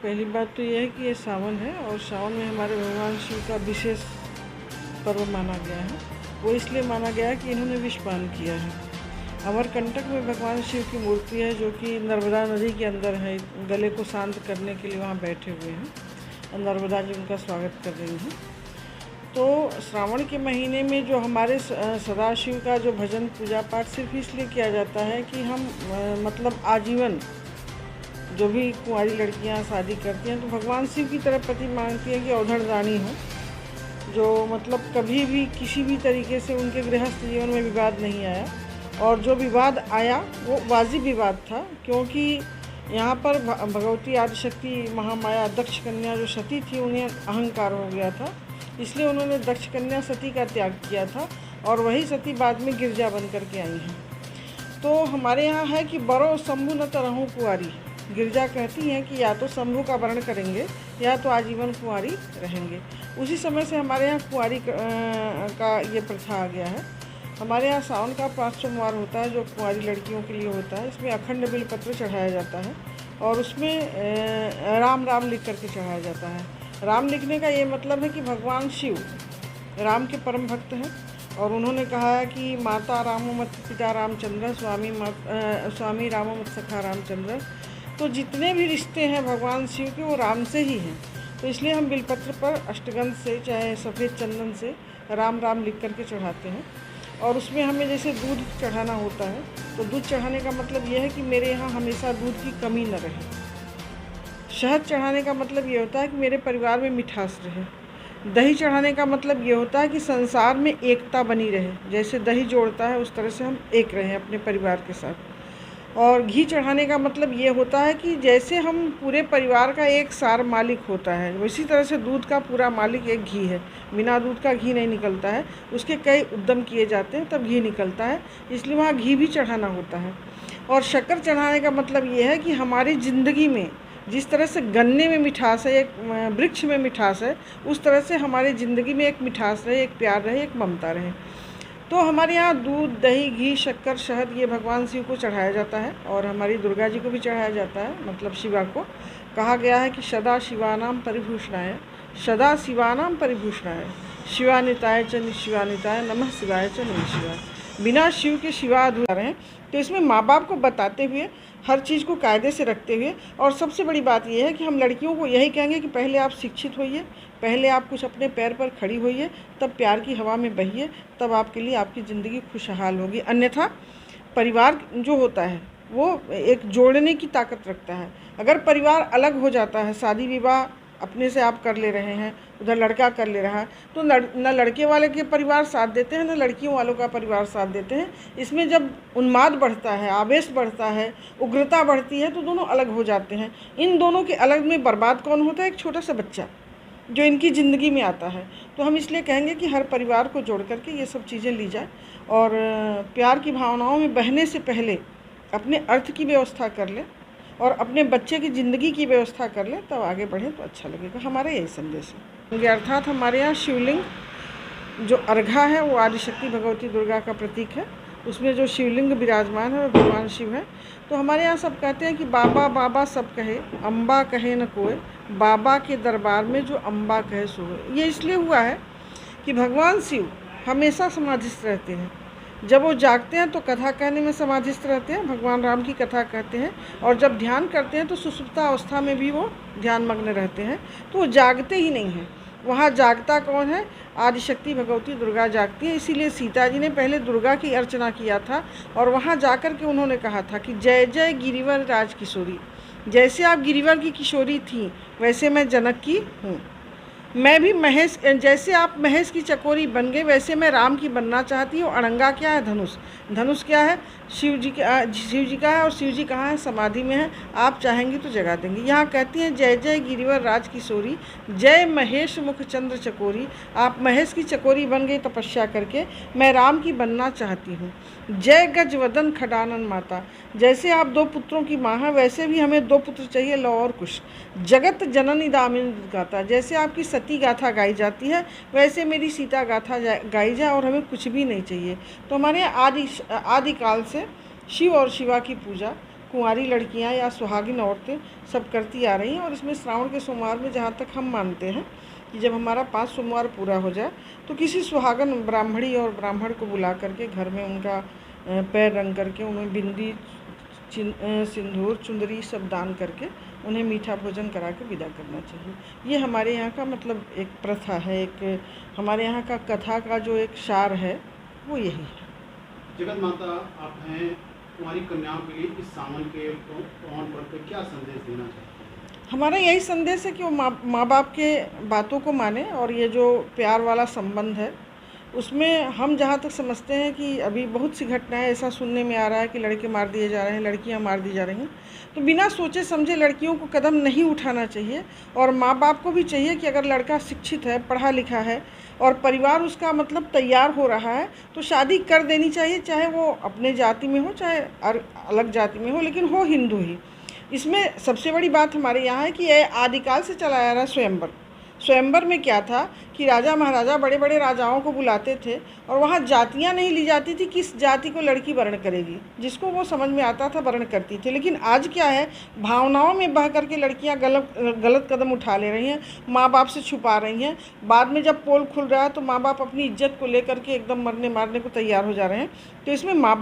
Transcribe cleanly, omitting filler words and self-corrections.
पहली बात तो यह है कि ये सावन है और सावन में हमारे भगवान शिव का विशेष पर्व माना गया है। वो इसलिए माना गया है कि इन्होंने विषपान किया है। अमरकंटक में भगवान शिव की मूर्ति है जो कि नर्मदा नदी के अंदर है। गले को शांत करने के लिए वहाँ बैठे हुए हैं और नर्मदा जी उनका स्वागत कर रही हैं। तो श्रावण के महीने में जो हमारे सदाशिव का जो भजन पूजा पाठ सिर्फ इसलिए किया जाता है कि हम मतलब आजीवन जो भी कुंवारी लड़कियां शादी करती हैं तो भगवान शिव की तरफ पति मांगती हैं कि औधड़ रानी हो, जो मतलब कभी भी किसी भी तरीके से उनके गृहस्थ जीवन में विवाद नहीं आया। और जो विवाद आया वो वाजिब विवाद था, क्योंकि यहाँ पर भगवती आदिशक्ति महामाया दक्ष कन्या जो सती थी उन्हें अहंकार हो गया था, इसलिए उन्होंने दक्ष कन्या सती का त्याग किया था और वही सती बाद में गिरजा बन करके आई हैं। तो हमारे यहाँ है कि बरो शंभु न तरहूँ कुंवारी। गिरजा कहती हैं कि या तो शंभु का वर्ण करेंगे या तो आजीवन कुंवारी रहेंगे। उसी समय से हमारे यहाँ कुंवारी का ये प्रथा आ गया है। हमारे यहाँ सावन का 5 सोमवार होता है जो कुंवारी लड़कियों के लिए होता है। इसमें अखंड बिलपत्र चढ़ाया जाता है और उसमें राम राम लिख करके चढ़ाया जाता है। राम लिखने का ये मतलब है कि भगवान शिव राम के परम भक्त हैं और उन्होंने कहा है कि माता रामो मत पिता रामचंद्र, स्वामी रामो मत सखा रामचंद्र। तो जितने भी रिश्ते हैं भगवान शिव के वो राम से ही हैं। तो इसलिए हम बिलपत्र पर अष्टगंध से चाहे सफ़ेद चंदन से राम राम लिख करके चढ़ाते हैं। और उसमें हमें जैसे दूध चढ़ाना होता है तो दूध चढ़ाने का मतलब ये है कि मेरे यहाँ हमेशा दूध की कमी न रहे। शहद चढ़ाने का मतलब ये होता है कि मेरे परिवार में मिठास रहे। दही चढ़ाने का मतलब ये होता है कि संसार में एकता बनी रहे। जैसे दही जोड़ता है उस तरह से हम एक रहें अपने परिवार के साथ। और घी चढ़ाने का मतलब ये होता है कि जैसे हम पूरे परिवार का एक सार मालिक होता है, उसी तरह से दूध का पूरा मालिक एक घी है। बिना दूध का घी नहीं निकलता है, उसके कई उद्यम किए जाते हैं तब घी निकलता है, इसलिए वहाँ घी भी चढ़ाना होता है। और शक्कर चढ़ाने का मतलब ये है कि हमारी ज़िंदगी में जिस तरह से गन्ने में मिठास है, एक वृक्ष में मिठास है, उस तरह से हमारी ज़िंदगी में एक मिठास रहे, एक प्यार रहे, एक ममता रहे। तो हमारे यहाँ दूध, दही, घी, शक्कर, शहद ये भगवान शिव को चढ़ाया जाता है और हमारी दुर्गा जी को भी चढ़ाया जाता है। मतलब शिवा को कहा गया है कि सदा शिवानाम परिभूषणाय, सदा शिवानाम परिभूषणाय, शिवानिताय च निशिवानिताय, नमः शिवाय च नमः शिवाय। बिना शिव के शिवा अधूरा हैं। तो इसमें माँ बाप को बताते हुए, हर चीज़ को कायदे से रखते हुए, और सबसे बड़ी बात यह है कि हम लड़कियों को यही कहेंगे कि पहले आप शिक्षित होइए, पहले आप कुछ अपने पैर पर खड़ी होइए, तब प्यार की हवा में बहिए, तब आपके लिए आपकी ज़िंदगी खुशहाल होगी। अन्यथा परिवार जो होता है वो एक जोड़ने की ताकत रखता है। अगर परिवार अलग हो जाता है, शादी विवाह अपने से आप कर ले रहे हैं, उधर लड़का कर ले रहा है, तो न लड़के वाले के परिवार साथ देते हैं, न लड़कियों वालों का परिवार साथ देते हैं। इसमें जब उन्माद बढ़ता है, आवेश बढ़ता है, उग्रता बढ़ती है, तो दोनों अलग हो जाते हैं। इन दोनों के अलग में बर्बाद कौन होता है? एक छोटा सा बच्चा जो इनकी ज़िंदगी में आता है। तो हम इसलिए कहेंगे कि हर परिवार को जोड़ करके ये सब चीज़ें ली जाए और प्यार की भावनाओं में बहने से पहले अपने अर्थ की व्यवस्था कर लें और अपने बच्चे की ज़िंदगी की व्यवस्था कर लें, तब आगे बढ़ें तो अच्छा लगेगा। हमारा यही संदेश है। अर्थात हमारे यहाँ शिवलिंग जो अर्घा है वो आदिशक्ति भगवती दुर्गा का प्रतीक है। उसमें जो शिवलिंग विराजमान है वो भगवान शिव है। तो हमारे यहाँ सब कहते हैं कि बाबा बाबा सब कहे, अम्बा कहे न कोई, बाबा के दरबार में जो अम्बा कहे सो होए। ये इसलिए हुआ है कि भगवान शिव हमेशा समाधिस्थ रहते हैं। जब वो जागते हैं तो कथा कहने में समाधिस्थ रहते हैं, भगवान राम की कथा कहते हैं, और जब ध्यान करते हैं तो सुषुप्ता अवस्था में भी वो ध्यान मग्न रहते हैं। तो वो जागते ही नहीं हैं। वहाँ जागता कौन है? आदिशक्ति भगवती दुर्गा जागती है। इसीलिए सीता जी ने पहले दुर्गा की अर्चना किया था और वहाँ जाकर के उन्होंने कहा था कि जय जय गिरिवर राज किशोरी। जैसे आप गिरिवर की किशोरी थी वैसे मैं जनक की हूँ। मैं भी महेश, जैसे आप महेश की चकोरी बन गए वैसे मैं राम की बनना चाहती हूँ। अड़ंगा क्या है? धनुष। धनुष क्या है? शिव जी का है। और शिव जी कहाँ है? समाधि में है। आप चाहेंगी तो जगा देंगे। यहाँ कहती हैं जय जय गिरिवर राज किशोरी, जय महेश मुख चंद्र चकोरी। आप महेश की चकोरी बन गई तपस्या करके, मैं राम की बनना चाहती हूँ। जय गजवदन खडानन माता। जैसे आप 2 पुत्रों की माँ हैं वैसे भी हमें 2 पुत्र चाहिए, लौ और कुश। जगत जननी दामिनी गाथा। जैसे आपकी सती गाथा गाई जाती है वैसे मेरी सीता गाथा गाई जाए और हमें कुछ भी नहीं चाहिए। तो हमारे आदिकाल से शिव और शिवा की पूजा कुंवारी लड़कियां या सुहागिन औरतें सब करती आ रही हैं। और इसमें श्रावण के सोमवार में जहाँ तक हम मानते हैं कि जब हमारा 5 सोमवार पूरा हो जाए तो किसी सुहागन ब्राह्मणी और ब्राह्मण को बुला करके घर में उनका पैर रंग करके उन्हें बिंदी सिंदूर चुंदरी सब दान करके उन्हें मीठा भोजन करा के विदा करना चाहिए। ये हमारे यहाँ का मतलब एक प्रथा है, एक हमारे यहाँ का कथा का जो एक सार है वो यही है। जगत माता आप हैं, कुंवारी कन्याओं के लिए इस सावन के पावन पर्व पे क्या संदेश देना चाहते हैं? हमारा यही संदेश है कि वो माँ बाप के बातों को माने। और ये जो प्यार वाला संबंध है उसमें हम जहाँ तक समझते हैं कि अभी बहुत सी घटनाएं ऐसा सुनने में आ रहा है कि लड़के मार दिए जा रहे हैं, लड़कियां मार दी जा रही हैं। तो बिना सोचे समझे लड़कियों को कदम नहीं उठाना चाहिए। और माँ बाप को भी चाहिए कि अगर लड़का शिक्षित है, पढ़ा लिखा है और परिवार उसका मतलब तैयार हो रहा है तो शादी कर देनी चाहिए, चाहे वो अपने जाति में हो चाहे अलग जाति में हो, लेकिन हो हिंदू ही। इसमें सबसे बड़ी बात हमारे यहाँ है कि यह आदिकाल से चला आ रहा है स्वयंवर। स्वयंवर में क्या था कि राजा महाराजा बड़े बड़े राजाओं को बुलाते थे और वहाँ जातियाँ नहीं ली जाती थी किस जाति को लड़की वर्ण करेगी, जिसको वो समझ में आता था वर्ण करती थी। लेकिन आज क्या है, भावनाओं में बह करके लड़कियाँ गलत कदम उठा ले रही हैं, माँ बाप से छुपा रही हैं। बाद में जब पोल खुल रहा है तो माँ बाप अपनी इज्जत को लेकर के एकदम मरने मारने को तैयार हो जा रहे हैं। तो इसमें माँ